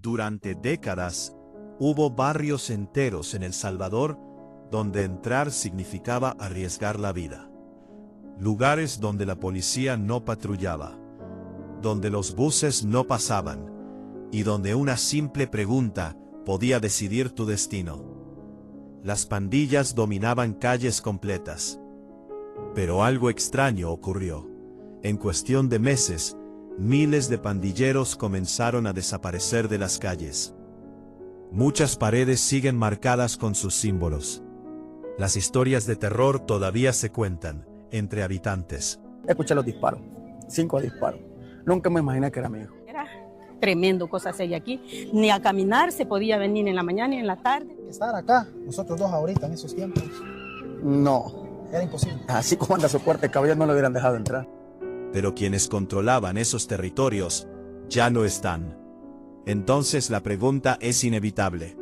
Durante décadas, hubo barrios enteros en El Salvador donde entrar significaba arriesgar la vida. Lugares donde la policía no patrullaba, donde los buses no pasaban, y donde una simple pregunta podía decidir tu destino. Las pandillas dominaban calles completas. Pero algo extraño ocurrió. En cuestión de meses, miles de pandilleros comenzaron a desaparecer de las calles. Muchas paredes siguen marcadas con sus símbolos. Las historias de terror todavía se cuentan entre habitantes. Escuché los disparos, 5 disparos. Nunca me imaginé que era mi hijo. Era tremendo cosas hay aquí. Ni a caminar se podía venir en la mañana ni en la tarde. Estar acá, nosotros dos ahorita en esos tiempos, No, era imposible. así como anda su corte de cabello no lo hubieran dejado entrar. Pero quienes controlaban esos territorios ya no están. Entonces la pregunta es inevitable.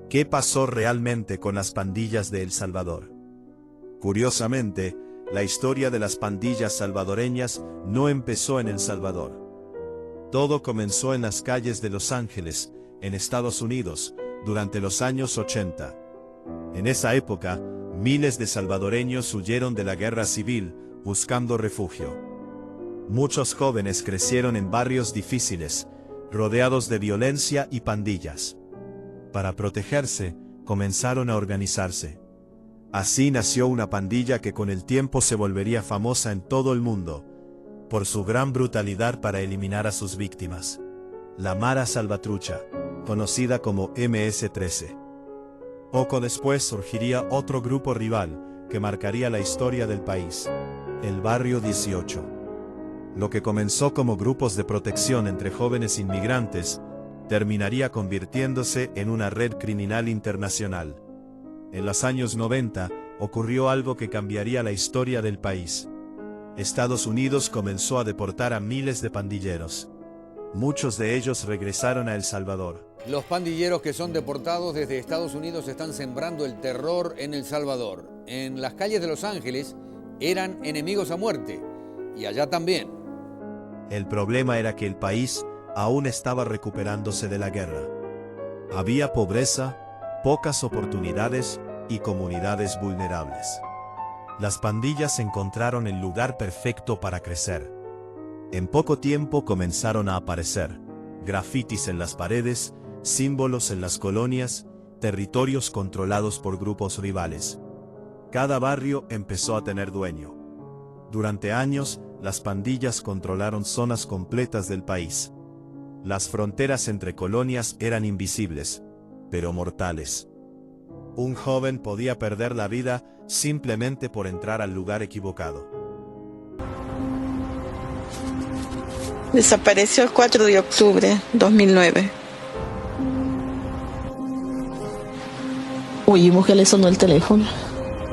¿Qué pasó realmente con las pandillas de El Salvador? Curiosamente, la historia de las pandillas salvadoreñas no empezó en El Salvador. Todo comenzó en las calles de Los Ángeles, en Estados Unidos, durante los años 80. En esa época, miles de salvadoreños huyeron de la guerra civil, buscando refugio. Muchos jóvenes crecieron en barrios difíciles, rodeados de violencia y pandillas. Para protegerse, comenzaron a organizarse. Así nació una pandilla que con el tiempo se volvería famosa en todo el mundo, por su gran brutalidad para eliminar a sus víctimas. La Mara Salvatrucha, conocida como MS-13. Poco después surgiría otro grupo rival que marcaría la historia del país, el Barrio 18. Lo que comenzó como grupos de protección entre jóvenes inmigrantes, terminaría convirtiéndose en una red criminal internacional. En los años 90, ocurrió algo que cambiaría la historia del país. Estados Unidos comenzó a deportar a miles de pandilleros. Muchos de ellos regresaron a El Salvador. Los pandilleros que son deportados desde Estados Unidos están sembrando el terror en El Salvador. En las calles de Los Ángeles eran enemigos a muerte, y allá también. El problema era que el país aún estaba recuperándose de la guerra. Había pobreza, pocas oportunidades y comunidades vulnerables. Las pandillas encontraron el lugar perfecto para crecer. En poco tiempo comenzaron a aparecer grafitis en las paredes, símbolos en las colonias, territorios controlados por grupos rivales. Cada barrio empezó a tener dueño. Durante años, las pandillas controlaron zonas completas del país. Las fronteras entre colonias eran invisibles, pero mortales. Un joven podía perder la vida simplemente por entrar al lugar equivocado. Desapareció el 4 de octubre 2009. Oímos que le sonó el teléfono,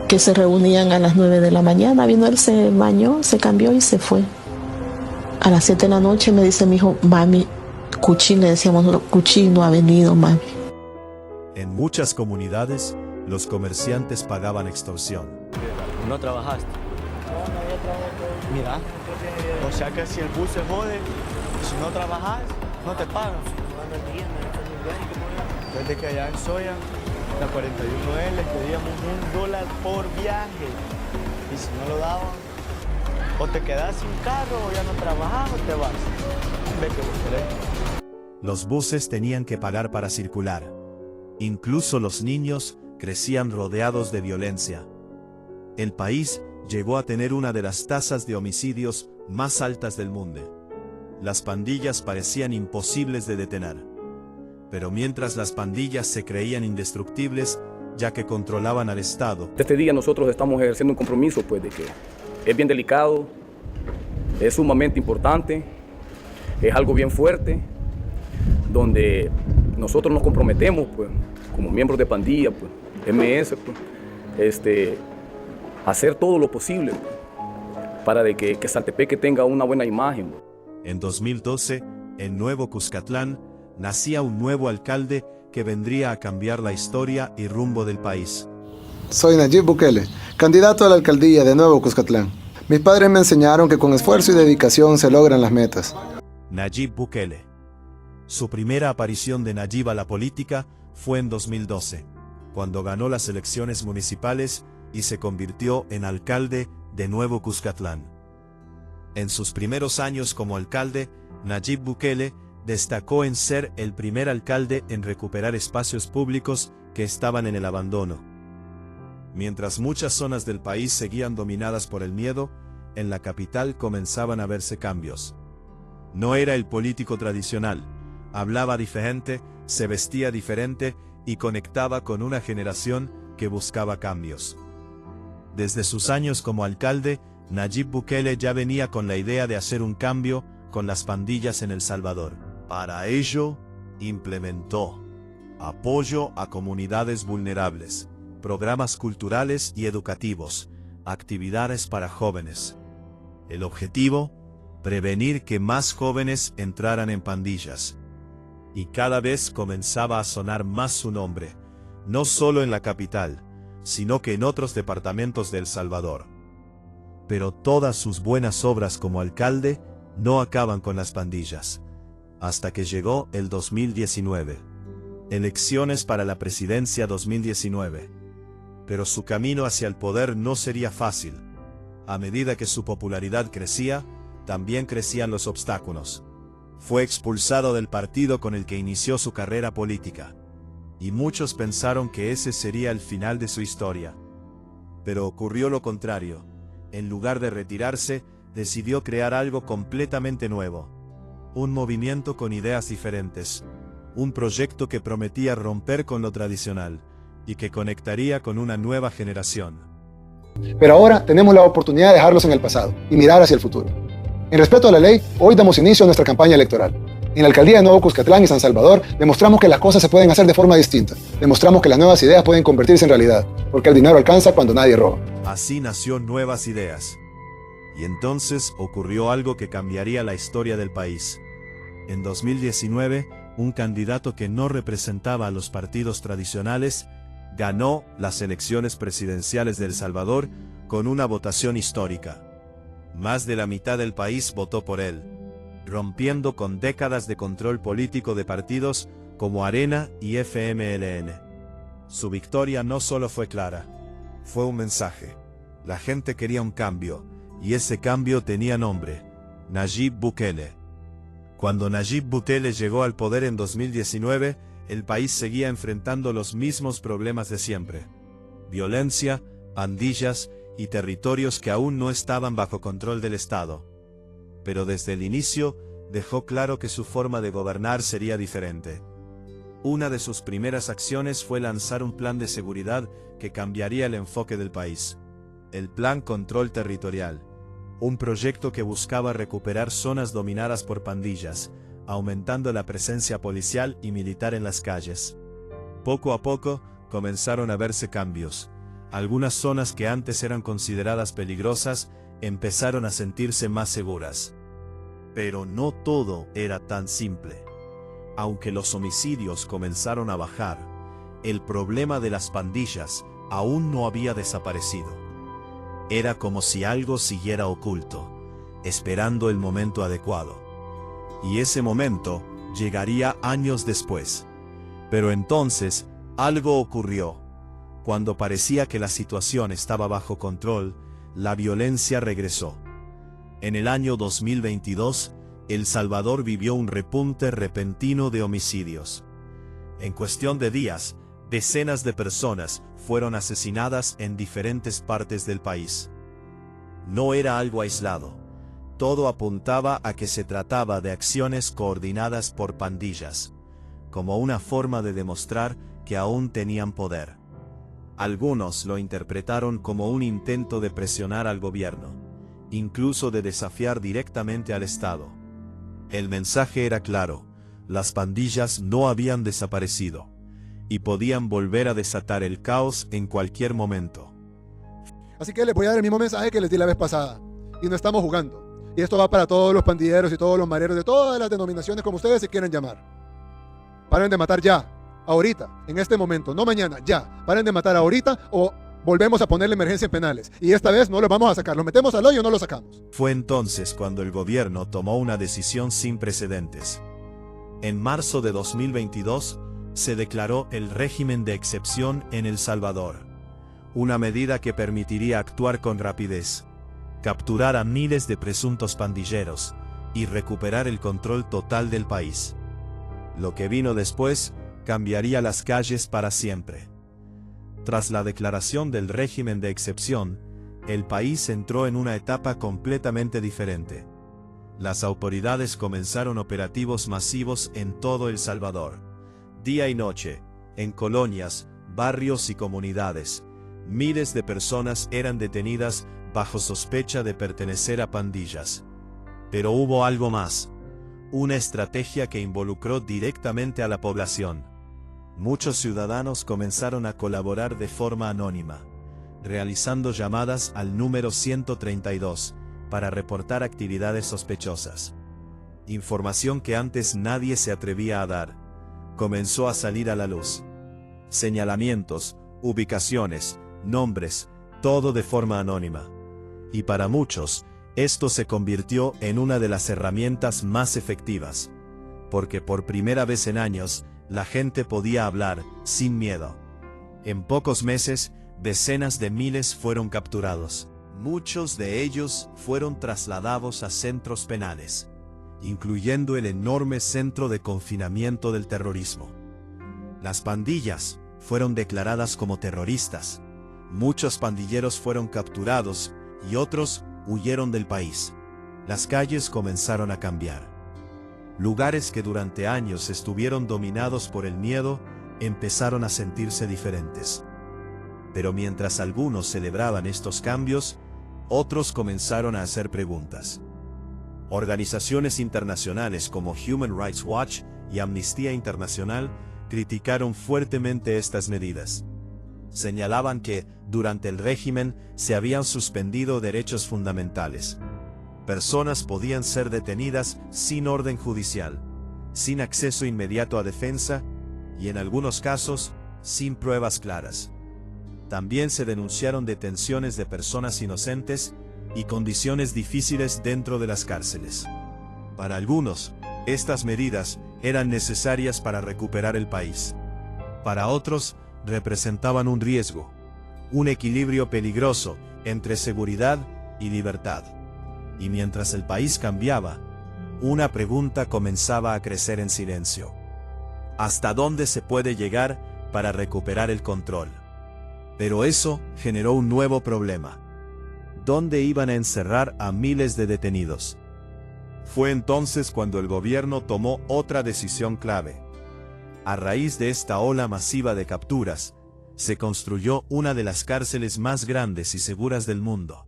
que se reunían a las 9 de la mañana. Vino él, se bañó, se cambió y se fue. A las 7 de la noche me dice mi hijo, mami, Cuchín, le decíamos, Cuchín no ha venido, mami. En muchas comunidades, los comerciantes pagaban extorsión. ¿No trabajaste? No había trabajo. Mira, o sea que si el bus se jode, si no trabajas, no te pagan. Desde que allá en Soya, la 41L, les pedíamos $1 por viaje. Y si no lo daban, o te quedas sin carro, o ya no trabajas, o te vas. Ve que vos querés. Los buses tenían que pagar para circular. Incluso los niños crecían rodeados de violencia. El país llegó a tener una de las tasas de homicidios más altas del mundo. Las pandillas parecían imposibles de detener. Pero mientras las pandillas se creían indestructibles, ya que controlaban al Estado. Este día nosotros estamos ejerciendo un compromiso, pues, de que es bien delicado, es sumamente importante, es algo bien fuerte, donde nosotros nos comprometemos, pues, como miembros de pandilla, pues, MS, pues, hacer todo lo posible, pues, para de que Saltepeque tenga una buena imagen. Pues. En 2012, en Nuevo Cuscatlán, nacía un nuevo alcalde que vendría a cambiar la historia y rumbo del país. Soy Nayib Bukele, candidato a la alcaldía de Nuevo Cuscatlán. Mis padres me enseñaron que con esfuerzo y dedicación se logran las metas. Nayib Bukele. Su primera aparición de Nayib a la política fue en 2012, cuando ganó las elecciones municipales y se convirtió en alcalde de Nuevo Cuscatlán. En sus primeros años como alcalde, Nayib Bukele destacó en ser el primer alcalde en recuperar espacios públicos que estaban en el abandono. Mientras muchas zonas del país seguían dominadas por el miedo, en la capital comenzaban a verse cambios. No era el político tradicional, hablaba diferente, se vestía diferente y conectaba con una generación que buscaba cambios. Desde sus años como alcalde, Nayib Bukele ya venía con la idea de hacer un cambio con las pandillas en El Salvador. Para ello, implementó apoyo a comunidades vulnerables, programas culturales y educativos, actividades para jóvenes. El objetivo, prevenir que más jóvenes entraran en pandillas. Y cada vez comenzaba a sonar más su nombre, no solo en la capital, sino que en otros departamentos de El Salvador. Pero todas sus buenas obras como alcalde no acaban con las pandillas. Hasta que llegó el 2019. Elecciones para la presidencia 2019. Pero su camino hacia el poder no sería fácil. A medida que su popularidad crecía, también crecían los obstáculos. Fue expulsado del partido con el que inició su carrera política. Y muchos pensaron que ese sería el final de su historia. Pero ocurrió lo contrario. En lugar de retirarse, decidió crear algo completamente nuevo. Un movimiento con ideas diferentes. Un proyecto que prometía romper con lo tradicional y que conectaría con una nueva generación. Pero ahora tenemos la oportunidad de dejarlos en el pasado y mirar hacia el futuro. En respeto a la ley, hoy damos inicio a nuestra campaña electoral. En la alcaldía de Nuevo Cuscatlán y San Salvador demostramos que las cosas se pueden hacer de forma distinta. Demostramos que las nuevas ideas pueden convertirse en realidad, porque el dinero alcanza cuando nadie roba. Así nació Nuevas Ideas. Y entonces ocurrió algo que cambiaría la historia del país. En 2019, un candidato que no representaba a los partidos tradicionales ganó las elecciones presidenciales de El Salvador con una votación histórica. Más de la mitad del país votó por él, rompiendo con décadas de control político de partidos como Arena y FMLN. Su victoria no solo fue clara, fue un mensaje. La gente quería un cambio, y ese cambio tenía nombre: Nayib Bukele. Cuando Nayib Bukele llegó al poder en 2019, el país seguía enfrentando los mismos problemas de siempre: violencia, pandillas y territorios que aún no estaban bajo control del Estado. Pero desde el inicio, dejó claro que su forma de gobernar sería diferente. Una de sus primeras acciones fue lanzar un plan de seguridad que cambiaría el enfoque del país. El Plan Control Territorial. Un proyecto que buscaba recuperar zonas dominadas por pandillas, aumentando la presencia policial y militar en las calles. Poco a poco, comenzaron a verse cambios. Algunas zonas que antes eran consideradas peligrosas, empezaron a sentirse más seguras. Pero no todo era tan simple. Aunque los homicidios comenzaron a bajar, el problema de las pandillas aún no había desaparecido. Era como si algo siguiera oculto, esperando el momento adecuado. Y ese momento llegaría años después. Pero entonces, algo ocurrió. Cuando parecía que la situación estaba bajo control, la violencia regresó. En el año 2022, El Salvador vivió un repunte repentino de homicidios. En cuestión de días, decenas de personas fueron asesinadas en diferentes partes del país. No era algo aislado. Todo apuntaba a que se trataba de acciones coordinadas por pandillas, como una forma de demostrar que aún tenían poder. Algunos lo interpretaron como un intento de presionar al gobierno, incluso de desafiar directamente al Estado. El mensaje era claro: las pandillas no habían desaparecido, y podían volver a desatar el caos en cualquier momento. Así que les voy a dar el mismo mensaje que les di la vez pasada, y no estamos jugando. Y esto va para todos los pandilleros y todos los mareros de todas las denominaciones, como ustedes se quieren llamar. Paren de matar ya. Ahorita, en este momento, no mañana, ya. Paren de matar ahorita o volvemos a ponerle emergencia en penales. Y esta vez no lo vamos a sacar. ¿Lo metemos al hoyo o no lo sacamos? Fue entonces cuando el gobierno tomó una decisión sin precedentes. En marzo de 2022, se declaró el régimen de excepción en El Salvador. Una medida que permitiría actuar con rapidez, capturar a miles de presuntos pandilleros y recuperar el control total del país. Lo que vino después cambiaría las calles para siempre. Tras la declaración del régimen de excepción, el país entró en una etapa completamente diferente. Las autoridades comenzaron operativos masivos en todo El Salvador. Día y noche, en colonias, barrios y comunidades, miles de personas eran detenidas bajo sospecha de pertenecer a pandillas. Pero hubo algo más, una estrategia que involucró directamente a la población. Muchos ciudadanos comenzaron a colaborar de forma anónima, realizando llamadas al número 132 para reportar actividades sospechosas. Información que antes nadie se atrevía a dar, comenzó a salir a la luz. Señalamientos, ubicaciones, nombres, todo de forma anónima. Y para muchos, esto se convirtió en una de las herramientas más efectivas, porque por primera vez en años, la gente podía hablar sin miedo. En pocos meses, decenas de miles fueron capturados. Muchos de ellos fueron trasladados a centros penales, incluyendo el enorme centro de confinamiento del terrorismo. Las pandillas fueron declaradas como terroristas. Muchos pandilleros fueron capturados y otros huyeron del país. Las calles comenzaron a cambiar. Lugares que durante años estuvieron dominados por el miedo, empezaron a sentirse diferentes. Pero mientras algunos celebraban estos cambios, otros comenzaron a hacer preguntas. Organizaciones internacionales como Human Rights Watch y Amnistía Internacional criticaron fuertemente estas medidas. Señalaban que, durante el régimen, se habían suspendido derechos fundamentales. Personas podían ser detenidas sin orden judicial, sin acceso inmediato a defensa y, en algunos casos, sin pruebas claras. También se denunciaron detenciones de personas inocentes y condiciones difíciles dentro de las cárceles. Para algunos, estas medidas eran necesarias para recuperar el país. Para otros, representaban un riesgo, un equilibrio peligroso entre seguridad y libertad. Y mientras el país cambiaba, una pregunta comenzaba a crecer en silencio. ¿Hasta dónde se puede llegar para recuperar el control? Pero eso generó un nuevo problema. ¿Dónde iban a encerrar a miles de detenidos? Fue entonces cuando el gobierno tomó otra decisión clave. A raíz de esta ola masiva de capturas, se construyó una de las cárceles más grandes y seguras del mundo.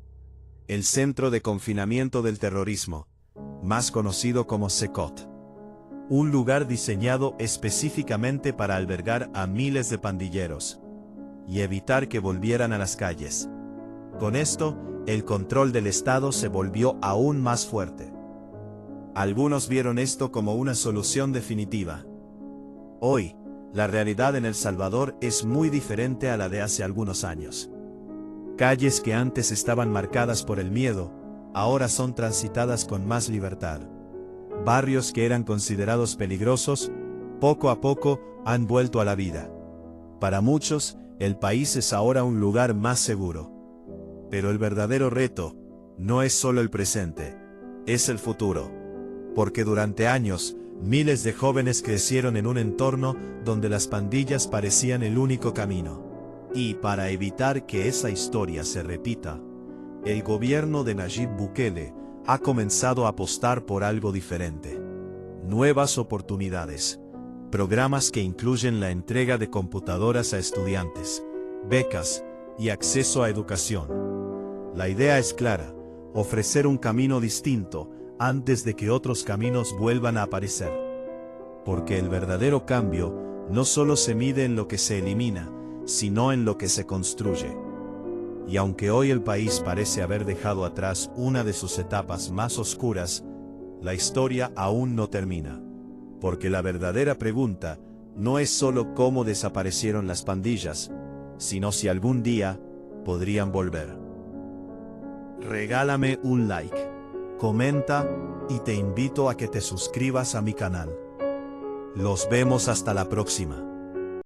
El Centro de Confinamiento del Terrorismo, más conocido como CECOT. Un lugar diseñado específicamente para albergar a miles de pandilleros y evitar que volvieran a las calles. Con esto, el control del Estado se volvió aún más fuerte. Algunos vieron esto como una solución definitiva. Hoy, la realidad en El Salvador es muy diferente a la de hace algunos años. Calles que antes estaban marcadas por el miedo, ahora son transitadas con más libertad. Barrios que eran considerados peligrosos, poco a poco han vuelto a la vida. Para muchos, el país es ahora un lugar más seguro. Pero el verdadero reto no es solo el presente, es el futuro. Porque durante años, miles de jóvenes crecieron en un entorno donde las pandillas parecían el único camino. Y para evitar que esa historia se repita, el gobierno de Nayib Bukele ha comenzado a apostar por algo diferente. Nuevas oportunidades. Programas que incluyen la entrega de computadoras a estudiantes, becas y acceso a educación. La idea es clara: ofrecer un camino distinto antes de que otros caminos vuelvan a aparecer. Porque el verdadero cambio no solo se mide en lo que se elimina, sino en lo que se construye. Y aunque hoy el país parece haber dejado atrás una de sus etapas más oscuras, la historia aún no termina. Porque la verdadera pregunta no es solo cómo desaparecieron las pandillas, sino si algún día podrían volver. Regálame un like, comenta y te invito a que te suscribas a mi canal. Los vemos hasta la próxima.